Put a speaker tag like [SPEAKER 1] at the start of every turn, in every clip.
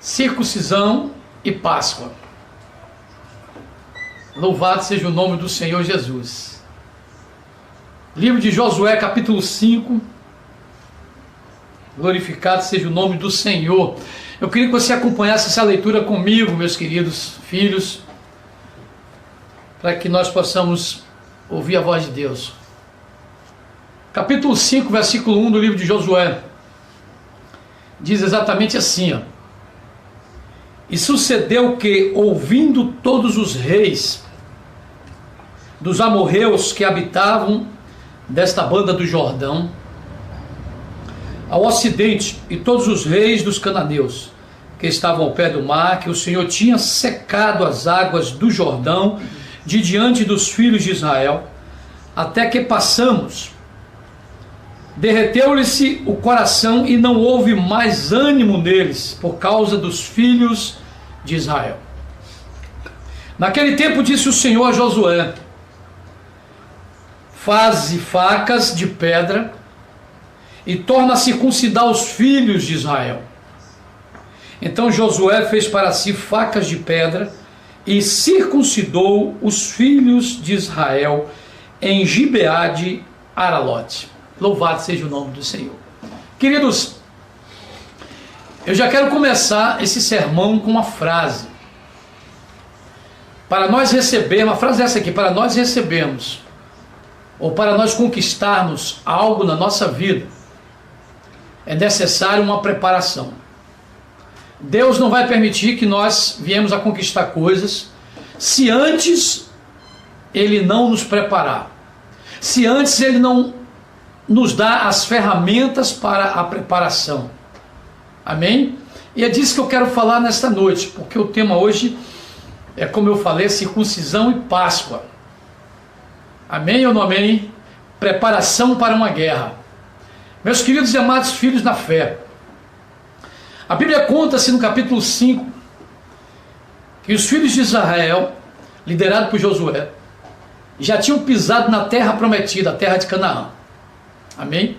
[SPEAKER 1] circuncisão e Páscoa. Louvado seja o nome do Senhor Jesus. Livro de Josué, capítulo 5. Glorificado seja o nome do Senhor. Eu queria que você acompanhasse essa leitura comigo, meus queridos filhos, para que nós possamos ouvir a voz de Deus. Capítulo 5, versículo 1 do livro de Josué. Diz exatamente assim, ó. E sucedeu que, ouvindo todos os reis dos amorreus que habitavam desta banda do Jordão, ao ocidente, e todos os reis dos cananeus que estavam ao pé do mar, que o Senhor tinha secado as águas do Jordão de diante dos filhos de Israel, até que passamos. Derreteu-lhe-se o coração e não houve mais ânimo neles por causa dos filhos de Israel. Naquele tempo disse o Senhor a Josué: faze facas de pedra e torna a circuncidar os filhos de Israel. Então Josué fez para si facas de pedra e circuncidou os filhos de Israel em Gibeá de Aralote. Louvado seja o nome do Senhor. Queridos, eu já quero começar esse sermão com uma frase. Para nós recebermos, a frase é essa aqui: para nós recebermos, ou para nós conquistarmos algo na nossa vida, é necessário uma preparação. Deus não vai permitir que nós viemos a conquistar coisas se antes Ele não nos preparar, se antes Ele não nos dá as ferramentas para a preparação. Amém? E é disso que eu quero falar nesta noite, porque o tema hoje é, como eu falei, circuncisão e Páscoa. Amém ou não amém? Preparação para uma guerra. Meus queridos e amados filhos na fé, a Bíblia conta-se no capítulo 5 que os filhos de Israel, liderados por Josué, já tinham pisado na terra prometida, a terra de Canaã. Amém?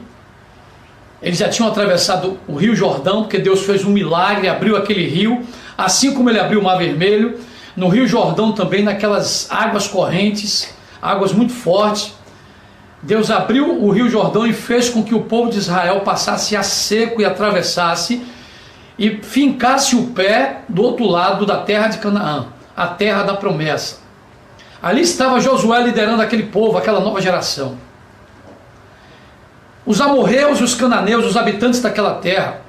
[SPEAKER 1] Eles já tinham atravessado o rio Jordão, porque Deus fez um milagre, abriu aquele rio, assim como Ele abriu o Mar Vermelho. No rio Jordão também, naquelas águas correntes, águas muito fortes, Deus abriu o rio Jordão e fez com que o povo de Israel passasse a seco e atravessasse e fincasse o pé do outro lado da terra de Canaã, a terra da promessa. Ali estava Josué liderando aquele povo, aquela nova geração. Os amorreus e os cananeus, os habitantes daquela terra,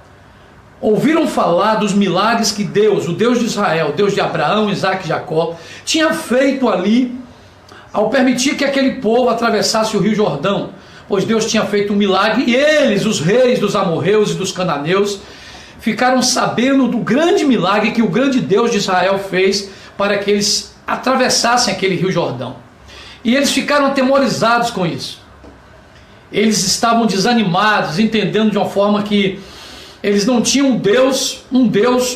[SPEAKER 1] ouviram falar dos milagres que Deus, o Deus de Israel, o Deus de Abraão, Isaque e Jacó, tinha feito ali ao permitir que aquele povo atravessasse o rio Jordão, pois Deus tinha feito um milagre e eles, os reis dos amorreus e dos cananeus, ficaram sabendo do grande milagre que o grande Deus de Israel fez para que eles atravessassem aquele rio Jordão. E eles ficaram atemorizados com isso. Eles estavam desanimados, entendendo de uma forma que eles não tinham um Deus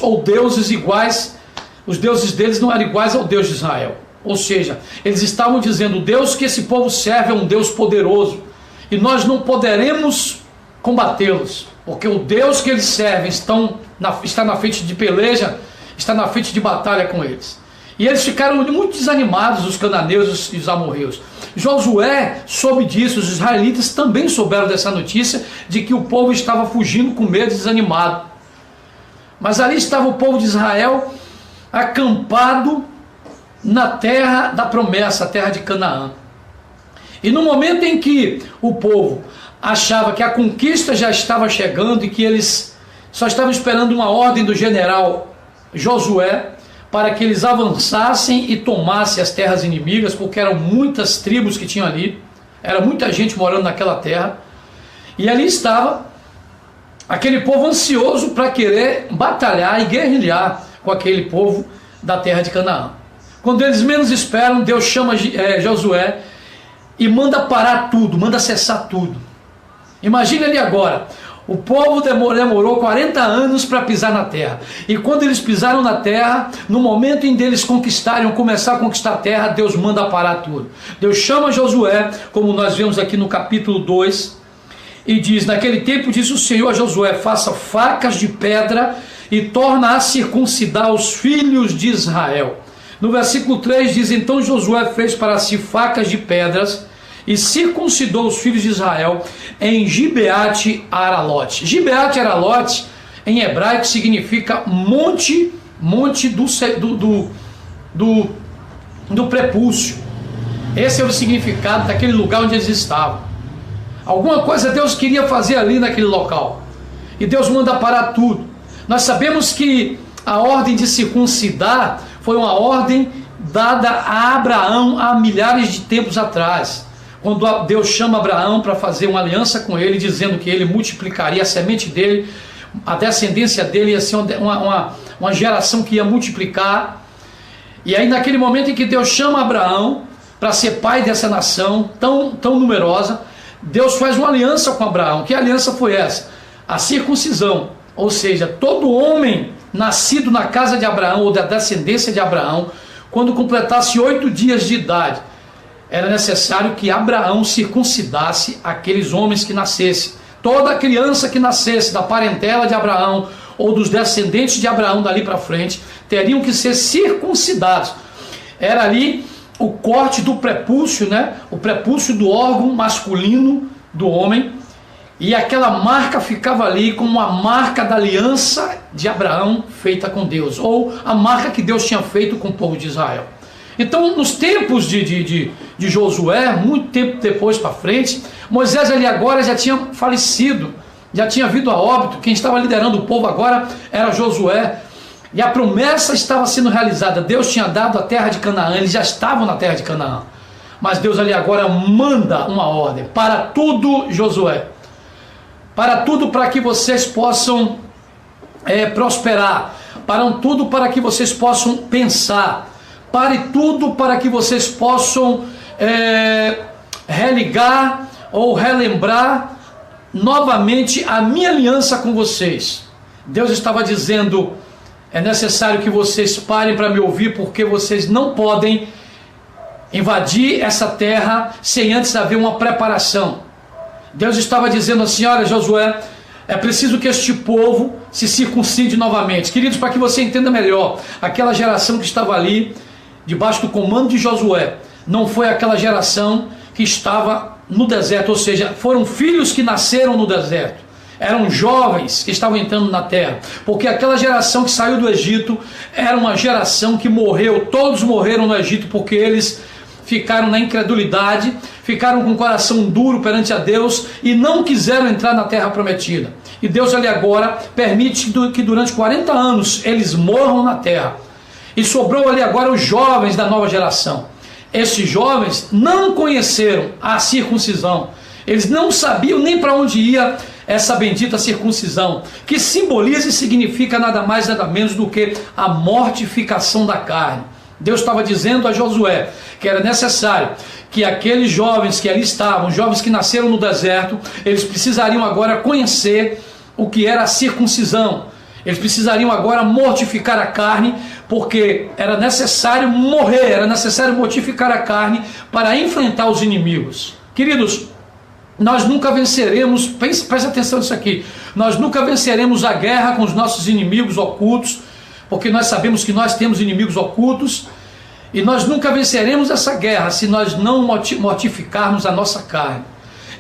[SPEAKER 1] ou deuses iguais. Os deuses deles não eram iguais ao Deus de Israel. Ou seja, eles estavam dizendo: o Deus que esse povo serve é um Deus poderoso e nós não poderemos combatê-los, porque o Deus que eles servem está na frente de peleja, está na frente de batalha com eles. E eles ficaram muito desanimados, os cananeus e os amorreus. Josué soube disso, os israelitas também souberam dessa notícia, de que o povo estava fugindo com medo e desanimado. Mas ali estava o povo de Israel acampado na terra da promessa, a terra de Canaã. E no momento em que o povo achava que a conquista já estava chegando e que eles só estavam esperando uma ordem do general Josué para que eles avançassem e tomassem as terras inimigas, porque eram muitas tribos que tinham ali, era muita gente morando naquela terra, e ali estava aquele povo ansioso para querer batalhar e guerrilhar com aquele povo da terra de Canaã. Quando eles menos esperam, Deus chama Josué e manda parar tudo, manda cessar tudo. Imagine ali agora, o povo demorou 40 anos para pisar na terra. E quando eles pisaram na terra, no momento em que eles começar a conquistar a terra, Deus manda parar tudo. Deus chama Josué, como nós vemos aqui no capítulo 2, e diz: naquele tempo disse o Senhor a Josué: faça facas de pedra e torna a circuncidar os filhos de Israel. No versículo 3 diz: então Josué fez para si facas de pedras e circuncidou os filhos de Israel em Gibeate Aralote. Gibeate Aralote em hebraico significa monte do prepúcio. Esse é o significado daquele lugar onde eles estavam. Alguma coisa Deus queria fazer ali naquele local, e Deus manda parar tudo. Nós sabemos que a ordem de circuncidar foi uma ordem dada a Abraão há milhares de tempos atrás, quando Deus chama Abraão para fazer uma aliança com ele, dizendo que ele multiplicaria a semente dele, a descendência dele ia ser uma geração que ia multiplicar. E aí naquele momento em que Deus chama Abraão para ser pai dessa nação tão numerosa, Deus faz uma aliança com Abraão. Que aliança foi essa? A circuncisão. Ou seja, todo homem nascido na casa de Abraão ou da descendência de Abraão, quando completasse 8 dias de idade, era necessário que Abraão circuncidasse aqueles homens que nascessem. Toda criança que nascesse da parentela de Abraão ou dos descendentes de Abraão dali para frente, teriam que ser circuncidados. Era ali o corte do prepúcio, né? O prepúcio do órgão masculino do homem, e aquela marca ficava ali como a marca da aliança de Abraão feita com Deus, ou a marca que Deus tinha feito com o povo de Israel. Então, nos tempos de Josué, muito tempo depois para frente, Moisés ali agora já tinha falecido, já tinha vindo a óbito. Quem estava liderando o povo agora era Josué, e a promessa estava sendo realizada. Deus tinha dado a terra de Canaã, eles já estavam na terra de Canaã, mas Deus ali agora manda uma ordem: para tudo, Josué, para tudo, para que vocês possam prosperar, para tudo para que vocês possam pensar, pare tudo para que vocês possam religar ou relembrar novamente a minha aliança com vocês. Deus estava dizendo: é necessário que vocês parem para me ouvir, porque vocês não podem invadir essa terra sem antes haver uma preparação. Deus estava dizendo assim: olha, Josué, é preciso que este povo se circuncide novamente. Queridos, para que você entenda melhor, aquela geração que estava ali debaixo do comando de Josué não foi aquela geração que estava no deserto, ou seja, foram filhos que nasceram no deserto, eram jovens que estavam entrando na terra, porque aquela geração que saiu do Egito era uma geração que morreu. Todos morreram no Egito porque eles ficaram na incredulidade, ficaram com o coração duro perante a Deus e não quiseram entrar na terra prometida. E Deus ali agora permite que durante 40 anos eles morram na terra, e sobrou ali agora os jovens da nova geração. Esses jovens não conheceram a circuncisão, eles não sabiam nem para onde ia essa bendita circuncisão, que simboliza e significa nada mais nada menos do que a mortificação da carne. Deus estava dizendo a Josué que era necessário que aqueles jovens que ali estavam, jovens que nasceram no deserto, eles precisariam agora conhecer o que era a circuncisão. Eles precisariam agora mortificar a carne, porque era necessário morrer, era necessário mortificar a carne para enfrentar os inimigos. Queridos, nós nunca venceremos, preste atenção nisso aqui, nós nunca venceremos a guerra com os nossos inimigos ocultos, porque nós sabemos que nós temos inimigos ocultos, e nós nunca venceremos essa guerra se nós não mortificarmos a nossa carne.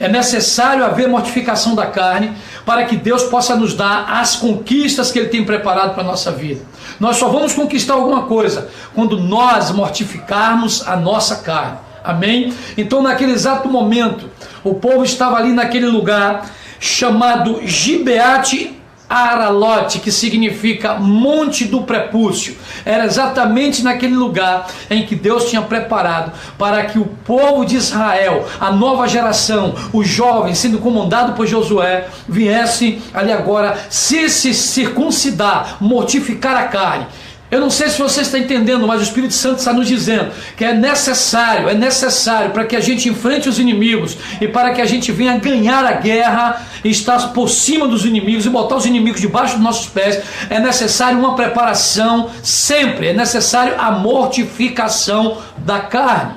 [SPEAKER 1] É necessário haver mortificação da carne para que Deus possa nos dar as conquistas que Ele tem preparado para a nossa vida. Nós só vamos conquistar alguma coisa quando nós mortificarmos a nossa carne. Amém? Então, naquele exato momento, o povo estava ali naquele lugar chamado Gibeate Aralote, que significa monte do prepúcio. Era exatamente naquele lugar em que Deus tinha preparado para que o povo de Israel, a nova geração, os jovens, sendo comandado por Josué, viessem ali agora se circuncidar, mortificar a carne. Eu não sei se você está entendendo, mas o Espírito Santo está nos dizendo que é necessário para que a gente enfrente os inimigos e para que a gente venha ganhar a guerra e estar por cima dos inimigos e botar os inimigos debaixo dos nossos pés. É necessário uma preparação sempre, é necessário a mortificação da carne.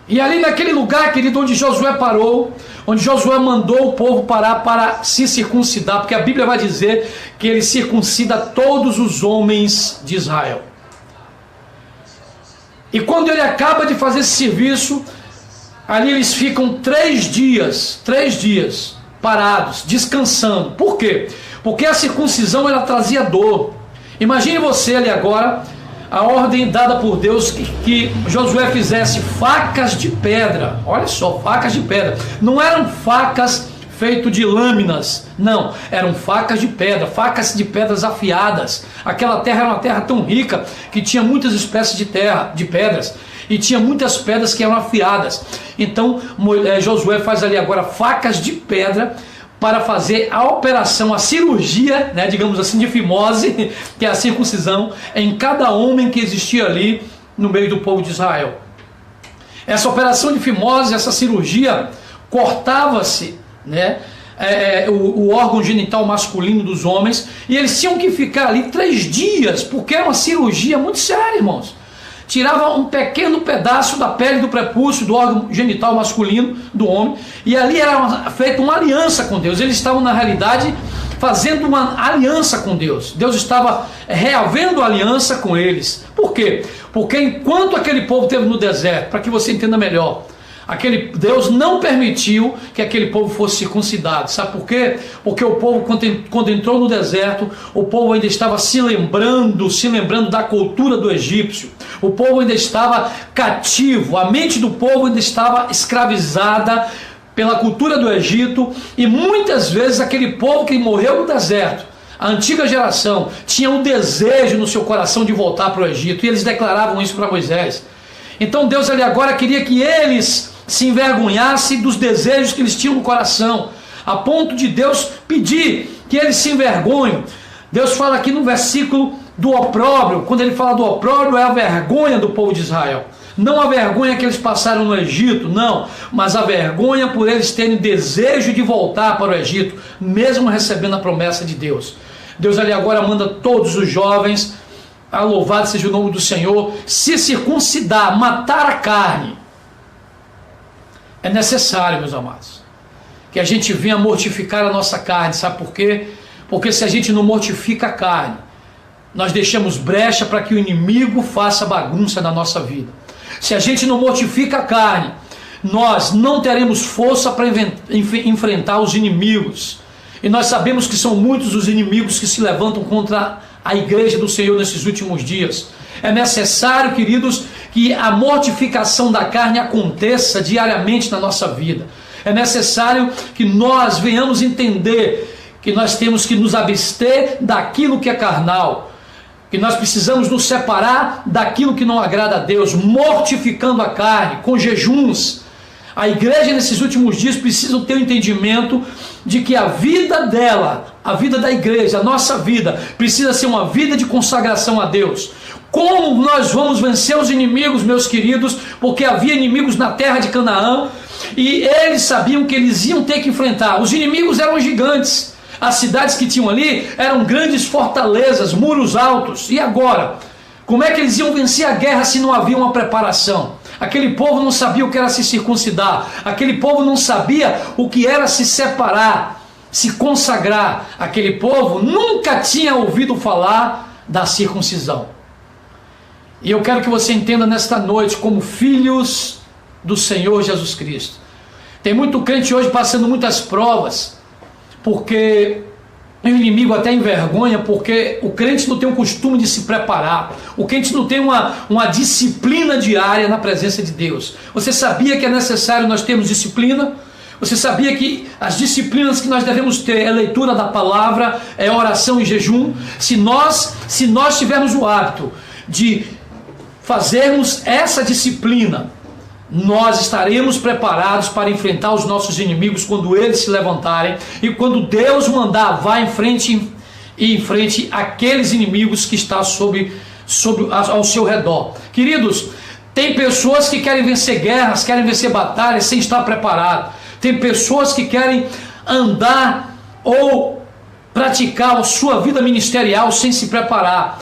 [SPEAKER 1] E ali naquele lugar, querido, onde Josué parou, onde Josué mandou o povo parar para se circuncidar, porque a Bíblia vai dizer que ele circuncida todos os homens de Israel. E quando ele acaba de fazer esse serviço, ali eles ficam 3 dias parados, descansando. Por quê? Porque a circuncisão ela trazia dor. Imagine você ali agora, a ordem dada por Deus que Josué fizesse facas de pedra. Olha só, facas de pedra. Não eram facas feitas de lâminas, não, eram facas de pedras afiadas. Aquela terra era uma terra tão rica que tinha muitas espécies de pedras, e tinha muitas pedras que eram afiadas. Então Josué faz ali agora facas de pedra para fazer a operação, a cirurgia, né, digamos assim, de fimose, que é a circuncisão, em cada homem que existia ali no meio do povo de Israel. Essa operação de fimose, essa cirurgia, cortava-se, né, o órgão genital masculino dos homens, e eles tinham que ficar ali 3 dias, porque era uma cirurgia muito séria, irmãos. Tirava um pequeno pedaço da pele do prepúcio, do órgão genital masculino do homem, e ali era feita uma aliança com Deus. Eles estavam, na realidade, fazendo uma aliança com Deus. Deus estava reavendo aliança com eles. Por quê? Porque enquanto aquele povo esteve no deserto, para que você entenda melhor, Deus não permitiu que aquele povo fosse circuncidado. Sabe por quê? Porque o povo, quando entrou no deserto, o povo ainda estava se lembrando da cultura do egípcio. O povo ainda estava cativo, a mente do povo ainda estava escravizada pela cultura do Egito, e muitas vezes aquele povo que morreu no deserto, a antiga geração, tinha um desejo no seu coração de voltar para o Egito, e eles declaravam isso para Moisés. Então Deus ali agora queria que eles se envergonhassem dos desejos que eles tinham no coração, a ponto de Deus pedir que eles se envergonhem. Deus fala aqui no versículo do opróbrio, quando ele fala do opróbrio, é a vergonha do povo de Israel. Não a vergonha que eles passaram no Egito, não, mas a vergonha por eles terem desejo de voltar para o Egito, mesmo recebendo a promessa de Deus. Deus ali agora manda todos os jovens, a louvado seja o nome do Senhor, se circuncidar, matar a carne. É necessário, meus amados, que a gente venha mortificar a nossa carne. Sabe por quê? Porque se a gente não mortifica a carne, nós deixamos brecha para que o inimigo faça bagunça na nossa vida. Se a gente não mortifica a carne, nós não teremos força para enfrentar os inimigos. E nós sabemos que são muitos os inimigos que se levantam contra a igreja do Senhor nesses últimos dias. É necessário, queridos, que a mortificação da carne aconteça diariamente na nossa vida. É necessário que nós venhamos entender que nós temos que nos abster daquilo que é carnal, que nós precisamos nos separar daquilo que não agrada a Deus, mortificando a carne com jejuns. A igreja nesses últimos dias precisa ter o entendimento de que a vida dela, a vida da igreja, a nossa vida, precisa ser uma vida de consagração a Deus. Como nós vamos vencer os inimigos, meus queridos? Porque havia inimigos na terra de Canaã e eles sabiam que eles iam ter que enfrentar. Os inimigos eram gigantes. As cidades que tinham ali eram grandes fortalezas, muros altos. E agora? Como é que eles iam vencer a guerra se não havia uma preparação? Aquele povo não sabia o que era se circuncidar. Aquele povo não sabia o que era se separar, se consagrar. Aquele povo nunca tinha ouvido falar da circuncisão. E eu quero que você entenda nesta noite, como filhos do Senhor Jesus Cristo. Tem muito crente hoje passando muitas provas, porque o inimigo até envergonha, porque o crente não tem o costume de se preparar. O crente não tem uma disciplina diária na presença de Deus. Você sabia que é necessário nós termos disciplina? Você sabia que as disciplinas que nós devemos ter é leitura da palavra, é oração e jejum? Se nós tivermos o hábito de fazermos essa disciplina, nós estaremos preparados para enfrentar os nossos inimigos quando eles se levantarem, e quando Deus mandar, vá em frente e enfrente aqueles inimigos que estão ao seu redor. Queridos, tem pessoas que querem vencer guerras, querem vencer batalhas sem estar preparado. Tem pessoas que querem andar ou praticar a sua vida ministerial sem se preparar.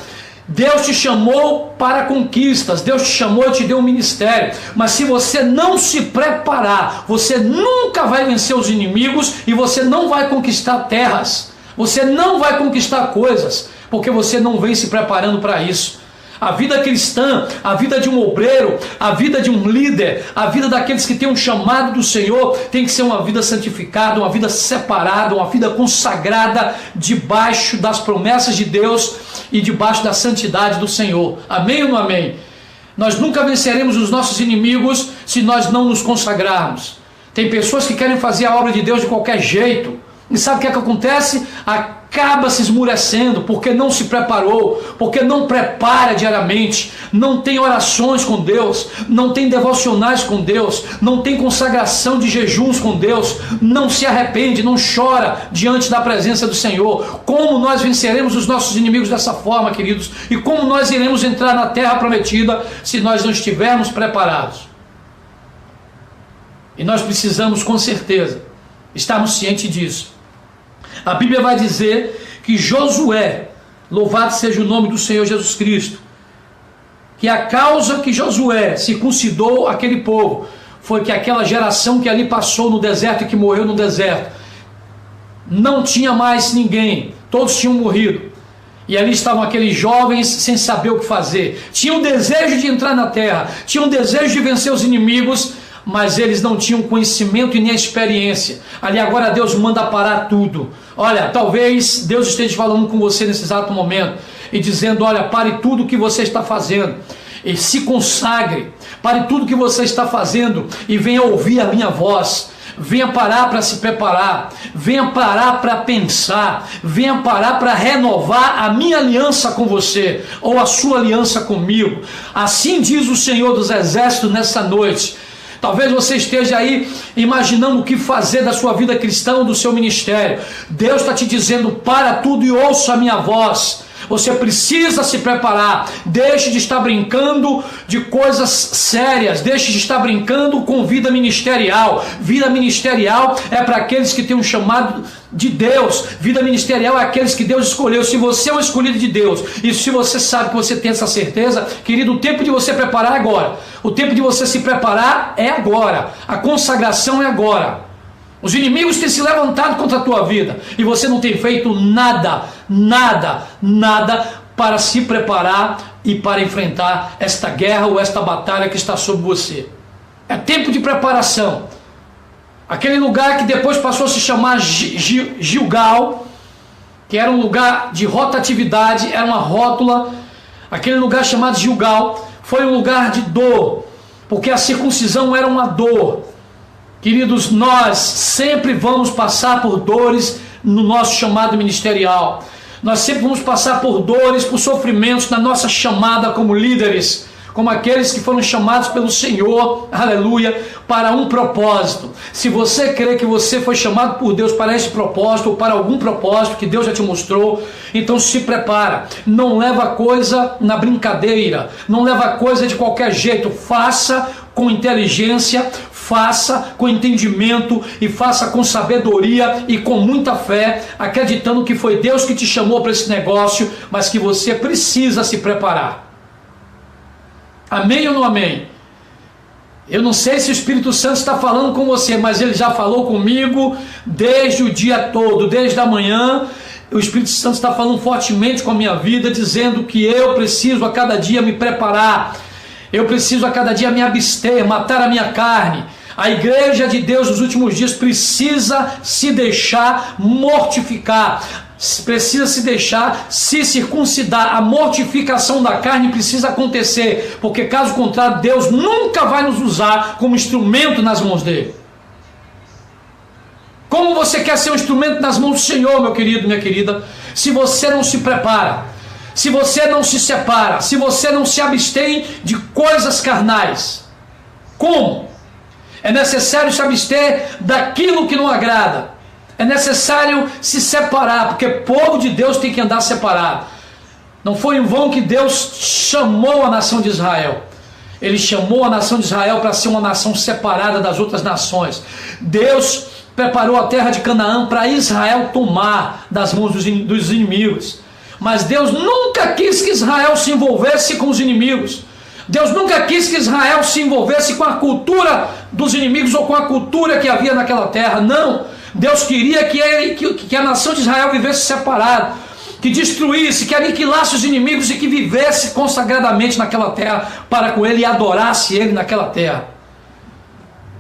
[SPEAKER 1] Deus te chamou para conquistas, Deus te chamou e te deu um ministério, mas se você não se preparar, você nunca vai vencer os inimigos e você não vai conquistar terras, você não vai conquistar coisas, porque você não vem se preparando para isso. A vida cristã, a vida de um obreiro, a vida de um líder, a vida daqueles que têm um chamado do Senhor, tem que ser uma vida santificada, uma vida separada, uma vida consagrada, debaixo das promessas de Deus e debaixo da santidade do Senhor. Amém ou não amém? Nós nunca venceremos os nossos inimigos se nós não nos consagrarmos. Tem pessoas que querem fazer a obra de Deus de qualquer jeito. E sabe o que é que acontece? Acaba se esmurecendo, porque não se preparou, porque não prepara diariamente, não tem orações com Deus, não tem devocionais com Deus, não tem consagração de jejuns com Deus, não se arrepende, não chora diante da presença do Senhor. Como nós venceremos os nossos inimigos dessa forma, queridos? E como nós iremos entrar na terra prometida se nós não estivermos preparados? E nós precisamos, com certeza, estarmos cientes disso. A Bíblia vai dizer que Josué, louvado seja o nome do Senhor Jesus Cristo, que a causa que Josué circuncidou aquele povo foi que aquela geração que ali passou no deserto e que morreu no deserto, não tinha mais ninguém, todos tinham morrido. E ali estavam aqueles jovens sem saber o que fazer, tinham desejo de entrar na terra, tinham desejo de vencer os inimigos, mas eles não tinham conhecimento e nem a experiência. Ali agora Deus manda parar tudo. Olha, talvez Deus esteja falando com você nesse exato momento e dizendo: olha, pare tudo o que você está fazendo e se consagre, pare tudo o que você está fazendo e venha ouvir a minha voz. Venha parar para se preparar, venha parar para pensar, venha parar para renovar a minha aliança com você, ou a sua aliança comigo. Assim diz o Senhor dos Exércitos nessa noite. Talvez você esteja aí imaginando o que fazer da sua vida cristã, do seu ministério. Deus está te dizendo: para tudo e ouça a minha voz. Você precisa se preparar. Deixe de estar brincando de coisas sérias. Deixe de estar brincando com vida ministerial. Vida ministerial é para aqueles que têm um chamado de Deus. Vida ministerial é aqueles que Deus escolheu. Se você é um escolhido de Deus, e se você sabe que você tem essa certeza, querido, o tempo de você preparar é agora. O tempo de você se preparar é agora. A consagração é agora. Os inimigos têm se levantado contra a tua vida e você não tem feito nada para se preparar e para enfrentar esta guerra ou esta batalha que está sobre você. É tempo de preparação. Aquele lugar que depois passou a se chamar Gilgal, que era um lugar de rotatividade, era uma rótula. Aquele lugar chamado Gilgal foi um lugar de dor, porque a circuncisão era uma dor. Queridos, nós sempre vamos passar por dores no nosso chamado ministerial. Nós sempre vamos passar por dores, por sofrimentos na nossa chamada como líderes, como aqueles que foram chamados pelo Senhor, aleluia, para um propósito. Se você crê que você foi chamado por Deus para esse propósito, ou para algum propósito que Deus já te mostrou, então se prepara. Não leva a coisa na brincadeira, não leva a coisa de qualquer jeito. Faça com inteligência, faça com entendimento e faça com sabedoria e com muita fé, acreditando que foi Deus que te chamou para esse negócio, mas que você precisa se preparar. Amém ou não amém? Eu não sei se o Espírito Santo está falando com você, mas ele já falou comigo desde o dia todo, desde a manhã. O Espírito Santo está falando fortemente com a minha vida, dizendo que eu preciso a cada dia me preparar. Eu preciso a cada dia me abster, matar a minha carne. A igreja de Deus nos últimos dias precisa se deixar mortificar, precisa se deixar se circuncidar. A mortificação da carne precisa acontecer, porque caso contrário Deus nunca vai nos usar como instrumento nas mãos dele. Como você quer ser um instrumento nas mãos do Senhor, meu querido, minha querida, se você não se prepara, se você não se separa, se você não se abstém de coisas carnais? Como? É necessário se abster daquilo que não agrada. É necessário se separar, porque o povo de Deus tem que andar separado. Não foi em vão que Deus chamou a nação de Israel. Ele chamou a nação de Israel para ser uma nação separada das outras nações. Deus preparou a terra de Canaã para Israel tomar das mãos dos inimigos. Mas Deus nunca quis que Israel se envolvesse com os inimigos. Deus nunca quis que Israel se envolvesse com a cultura dos inimigos ou com a cultura que havia naquela terra. Não. Deus queria que a nação de Israel vivesse separada, que destruísse, que aniquilasse os inimigos e que vivesse consagradamente naquela terra para com Ele e adorasse Ele naquela terra.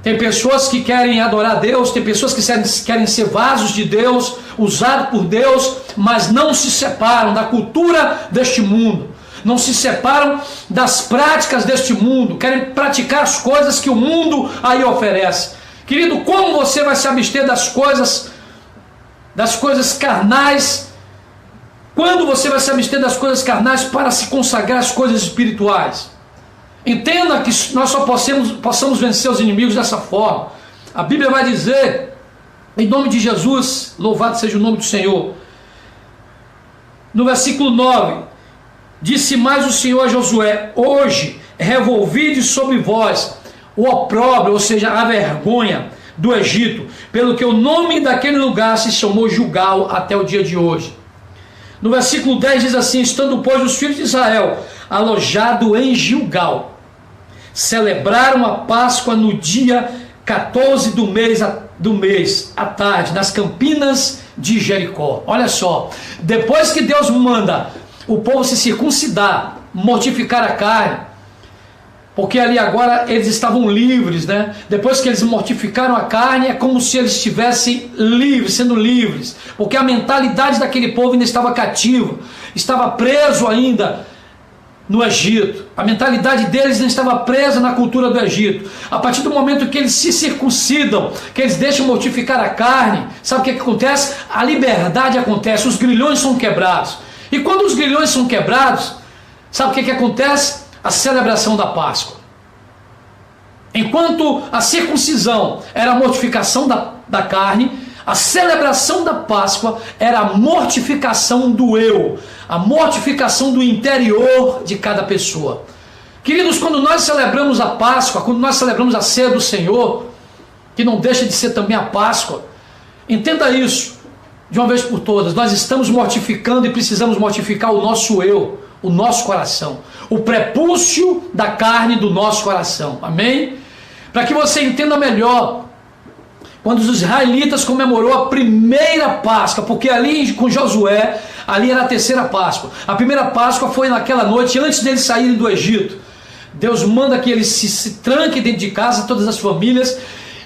[SPEAKER 1] Tem pessoas que querem adorar Deus, tem pessoas que querem ser vasos de Deus, usados por Deus, mas não se separam da cultura deste mundo, não se separam das práticas deste mundo, querem praticar as coisas que o mundo aí oferece. Querido, como você vai se abster das coisas carnais? Quando você vai se abster das coisas carnais para se consagrar às coisas espirituais? Entenda que nós só possamos vencer os inimigos dessa forma. A Bíblia vai dizer, em nome de Jesus, louvado seja o nome do Senhor, no versículo 9, disse mais o Senhor a Josué: hoje revolvide sobre vós o opróbrio, ou seja, a vergonha do Egito, pelo que o nome daquele lugar se chamou Gilgal até o dia de hoje. No versículo 10 diz assim: estando, pois, os filhos de Israel alojados em Gilgal, celebraram a Páscoa no dia 14 do mês, à tarde, nas campinas de Jericó. Olha só, depois que Deus manda o povo se circuncidar, mortificar a carne, porque ali agora eles estavam livres, né? Depois que eles mortificaram a carne, é como se eles estivessem livres, sendo livres, porque a mentalidade daquele povo ainda estava cativa, estava preso ainda no Egito. A mentalidade deles ainda estava presa na cultura do Egito. A partir do momento que eles se circuncidam, que eles deixam mortificar a carne, sabe o que acontece? A liberdade acontece, os grilhões são quebrados. E quando os grilhões são quebrados, sabe o que acontece? A celebração da Páscoa. Enquanto a circuncisão era a mortificação da carne, a celebração da Páscoa era a mortificação do eu, a mortificação do interior de cada pessoa. Queridos, quando nós celebramos a Páscoa, quando nós celebramos a ceia do Senhor, que não deixa de ser também a Páscoa, entenda isso de uma vez por todas: nós estamos mortificando e precisamos mortificar o nosso eu, o nosso coração, o prepúcio da carne do nosso coração. Amém? Para que você entenda melhor, quando os israelitas comemorou a primeira Páscoa, porque ali com Josué, ali era a terceira Páscoa. A primeira Páscoa foi naquela noite, antes deles saírem do Egito. Deus manda que eles se tranquem dentro de casa, todas as famílias,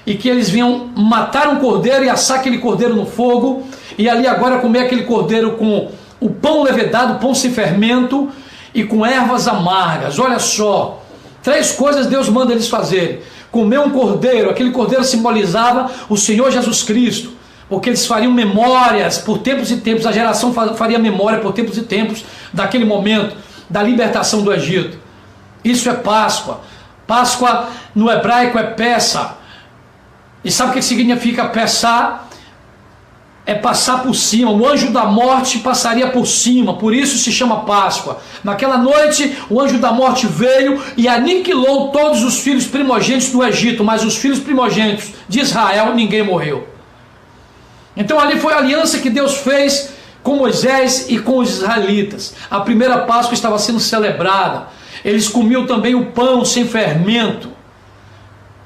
[SPEAKER 1] e que eles venham matar um cordeiro e assar aquele cordeiro no fogo, e ali agora comer aquele cordeiro com o pão levedado, pão sem fermento, e com ervas amargas. Olha só, 3 coisas Deus manda eles fazerem: comer um cordeiro, aquele cordeiro simbolizava o Senhor Jesus Cristo, porque eles fariam memórias por tempos e tempos, a geração faria memória por tempos e tempos daquele momento, da libertação do Egito. Isso é Páscoa. Páscoa no hebraico é Pessa. E sabe o que significa Pessá? É passar por cima. O anjo da morte passaria por cima, por isso se chama Páscoa. Naquela noite o anjo da morte veio e aniquilou todos os filhos primogênitos do Egito, mas os filhos primogênitos de Israel, ninguém morreu. Então ali foi a aliança que Deus fez com Moisés e com os israelitas. A primeira Páscoa estava sendo celebrada. Eles comiam também o pão sem fermento,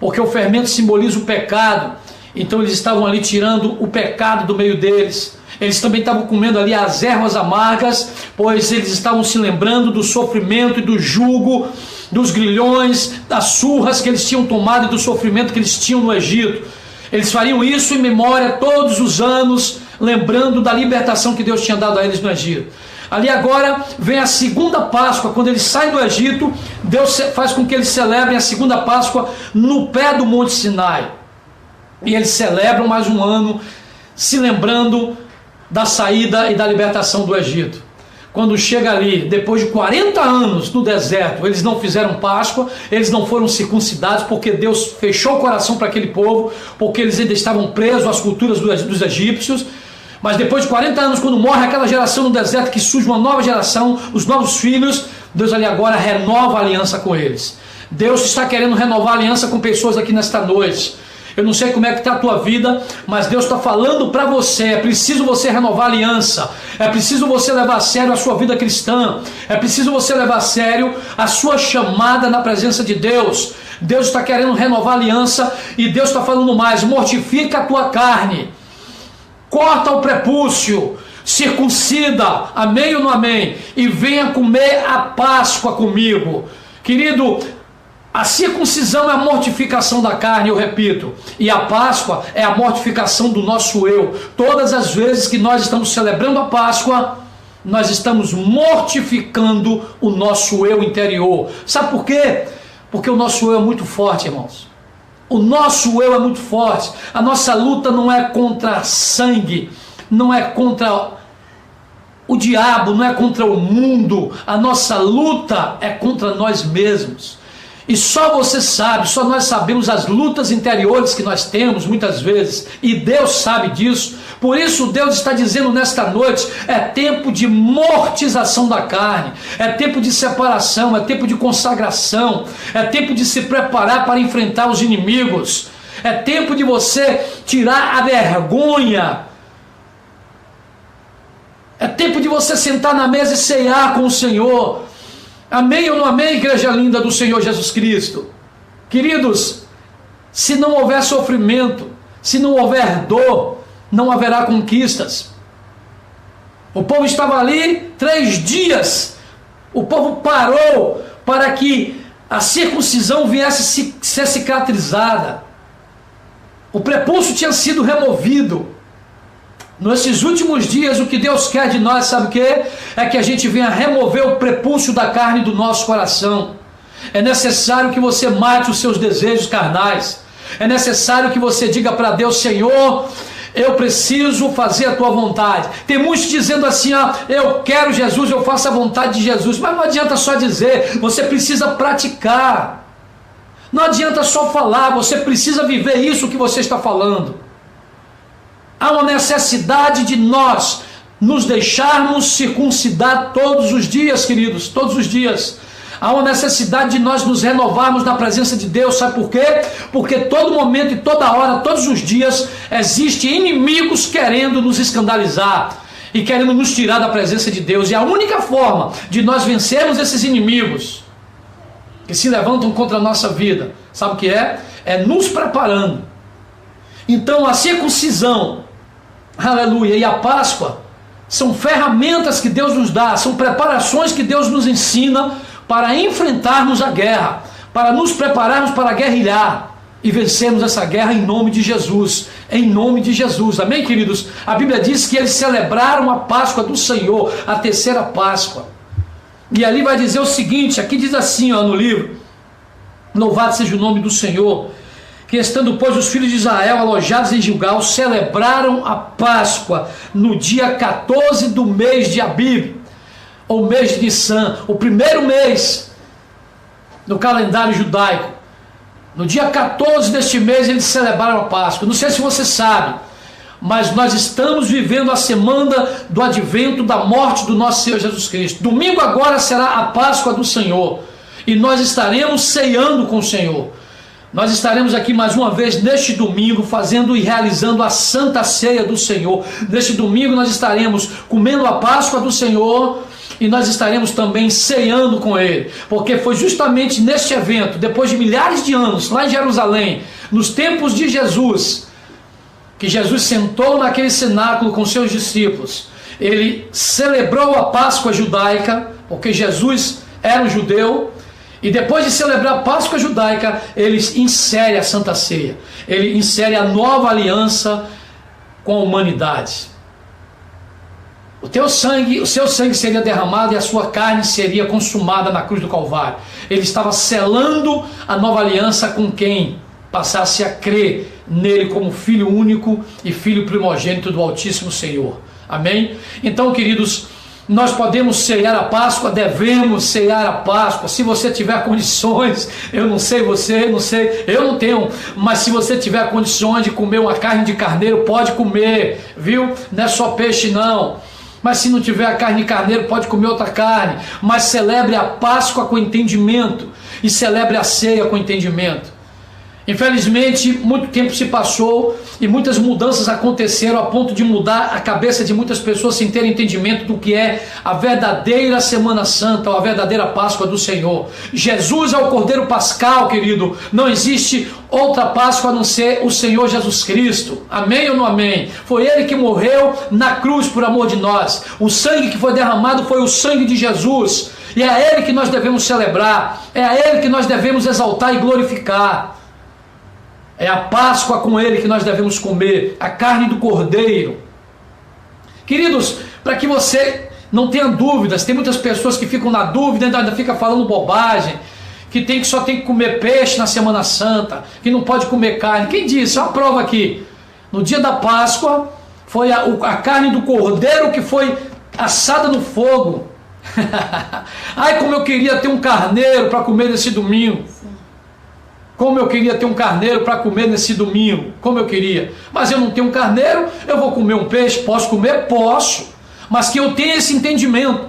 [SPEAKER 1] porque o fermento simboliza o pecado. Então eles estavam ali tirando o pecado do meio deles. Eles também estavam comendo ali as ervas amargas, pois eles estavam se lembrando do sofrimento e do jugo, dos grilhões, das surras que eles tinham tomado e do sofrimento que eles tinham no Egito. Eles fariam isso em memória todos os anos, lembrando da libertação que Deus tinha dado a eles no Egito. Ali agora vem a segunda Páscoa, quando eles saem do Egito. Deus faz com que eles celebrem a segunda Páscoa no pé do Monte Sinai. E eles celebram mais um ano, se lembrando da saída e da libertação do Egito. Quando chega ali, depois de 40 anos no deserto, eles não fizeram Páscoa, eles não foram circuncidados, porque Deus fechou o coração para aquele povo, porque eles ainda estavam presos às culturas dos egípcios. Mas depois de 40 anos, quando morre aquela geração no deserto, que surge uma nova geração, os novos filhos, Deus ali agora renova a aliança com eles. Deus está querendo renovar a aliança com pessoas aqui nesta noite. Eu não sei como é que está a tua vida, mas Deus está falando para você. É preciso você renovar a aliança. É preciso você levar a sério a sua vida cristã. É preciso você levar a sério a sua chamada na presença de Deus. Deus está querendo renovar a aliança e Deus está falando mais. Mortifica a tua carne. Corta o prepúcio. Circuncida. Amém ou não amém? E venha comer a Páscoa comigo. Querido, a circuncisão é a mortificação da carne, eu repito, e a Páscoa é a mortificação do nosso eu. Todas as vezes que nós estamos celebrando a Páscoa, nós estamos mortificando o nosso eu interior. Sabe por quê? Porque o nosso eu é muito forte, irmãos. O nosso eu é muito forte. A nossa luta não é contra sangue, não é contra o diabo, não é contra o mundo. A nossa luta é contra nós mesmos. E só você sabe, só nós sabemos as lutas interiores que nós temos muitas vezes, e Deus sabe disso. Por isso Deus está dizendo nesta noite, é tempo de mortização da carne, é tempo de separação, é tempo de consagração, é tempo de se preparar para enfrentar os inimigos, é tempo de você tirar a vergonha, é tempo de você sentar na mesa e cear com o Senhor. Amém ou não amém, igreja linda do Senhor Jesus Cristo? Queridos, se não houver sofrimento, se não houver dor, não haverá conquistas. O povo estava ali 3 dias, o povo parou para que a circuncisão viesse ser cicatrizada. O prepúcio tinha sido removido. Nesses últimos dias, o que Deus quer de nós, sabe o que? É que a gente venha remover o prepúcio da carne do nosso coração. É necessário que você mate os seus desejos carnais. É necessário que você diga para Deus: Senhor, eu preciso fazer a tua vontade. Tem muitos dizendo assim: eu quero Jesus, eu faço a vontade de Jesus. Mas não adianta só dizer, você precisa praticar. Não adianta só falar, você precisa viver isso que você está falando. Há uma necessidade de nós nos deixarmos circuncidar todos os dias, queridos, todos os dias. Há uma necessidade de nós nos renovarmos na presença de Deus. Sabe por quê? Porque todo momento e toda hora, todos os dias, existem inimigos querendo nos escandalizar e querendo nos tirar da presença de Deus. E a única forma de nós vencermos esses inimigos que se levantam contra a nossa vida, sabe o que é? É nos preparando. Então a circuncisão, aleluia, e a Páscoa são ferramentas que Deus nos dá, são preparações que Deus nos ensina para enfrentarmos a guerra, para nos prepararmos para guerrilhar e vencermos essa guerra em nome de Jesus, em nome de Jesus, amém, queridos? A Bíblia diz que eles celebraram a Páscoa do Senhor, a terceira Páscoa, e ali vai dizer o seguinte, aqui diz assim no livro: louvado seja o nome do Senhor, que estando, pois, os filhos de Israel alojados em Gilgal, celebraram a Páscoa no dia 14 do mês de Abib, ou mês de Nissan, o primeiro mês no calendário judaico. No dia 14 deste mês eles celebraram a Páscoa. Não sei se você sabe, mas nós estamos vivendo a semana do advento da morte do nosso Senhor Jesus Cristo. Domingo agora será a Páscoa do Senhor, e nós estaremos ceando com o Senhor. Nós estaremos aqui mais uma vez neste domingo fazendo e realizando a Santa Ceia do Senhor. Neste domingo nós estaremos comendo a Páscoa do Senhor e nós estaremos também ceando com Ele. Porque foi justamente neste evento, depois de milhares de anos, lá em Jerusalém, nos tempos de Jesus, que Jesus sentou naquele cenáculo com seus discípulos. Ele celebrou a Páscoa judaica, porque Jesus era um judeu. E depois de celebrar a Páscoa judaica, ele insere a Santa Ceia. Ele insere a nova aliança com a humanidade. O seu sangue seria derramado e a sua carne seria consumada na cruz do Calvário. Ele estava selando a nova aliança com quem passasse a crer nele como filho único e filho primogênito do Altíssimo Senhor. Amém? Então, queridos, nós podemos cear a Páscoa, devemos cear a Páscoa, se você tiver condições. Eu não sei você, não sei, eu não tenho, mas se você tiver condições de comer uma carne de carneiro, pode comer, viu? Não é só peixe não, mas se não tiver a carne de carneiro, pode comer outra carne, mas celebre a Páscoa com entendimento, e celebre a ceia com entendimento. Infelizmente, muito tempo se passou e muitas mudanças aconteceram a ponto de mudar a cabeça de muitas pessoas sem ter entendimento do que é a verdadeira Semana Santa ou a verdadeira Páscoa do Senhor. Jesus é o Cordeiro Pascal, querido. Não existe outra Páscoa a não ser o Senhor Jesus Cristo. Amém ou não amém? Foi Ele que morreu na cruz por amor de nós. O sangue que foi derramado foi o sangue de Jesus. E é a Ele que nós devemos celebrar. É a Ele que nós devemos exaltar e glorificar. É a Páscoa com Ele que nós devemos comer, a carne do Cordeiro. Queridos, para que você não tenha dúvidas, tem muitas pessoas que ficam na dúvida, ainda ficam falando bobagem, que só tem que comer peixe na Semana Santa, que não pode comer carne. Quem disse? Olha a prova aqui. No dia da Páscoa, foi a carne do Cordeiro que foi assada no fogo. Ai, como eu queria ter um carneiro para comer nesse domingo. Como eu queria ter um carneiro para comer nesse domingo. Como eu queria. Mas eu não tenho um carneiro, eu vou comer um peixe. Posso comer? Posso. Mas que eu tenha esse entendimento.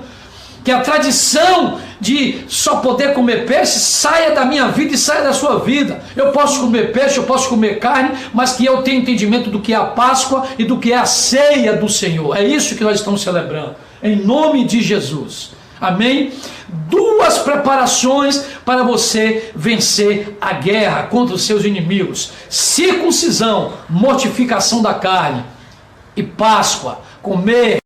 [SPEAKER 1] Que a tradição de só poder comer peixe saia da minha vida e saia da sua vida. Eu posso comer peixe, eu posso comer carne, mas que eu tenha entendimento do que é a Páscoa e do que é a ceia do Senhor. É isso que nós estamos celebrando. Em nome de Jesus. Amém? Duas preparações para você vencer a guerra contra os seus inimigos: circuncisão, mortificação da carne, e Páscoa, comer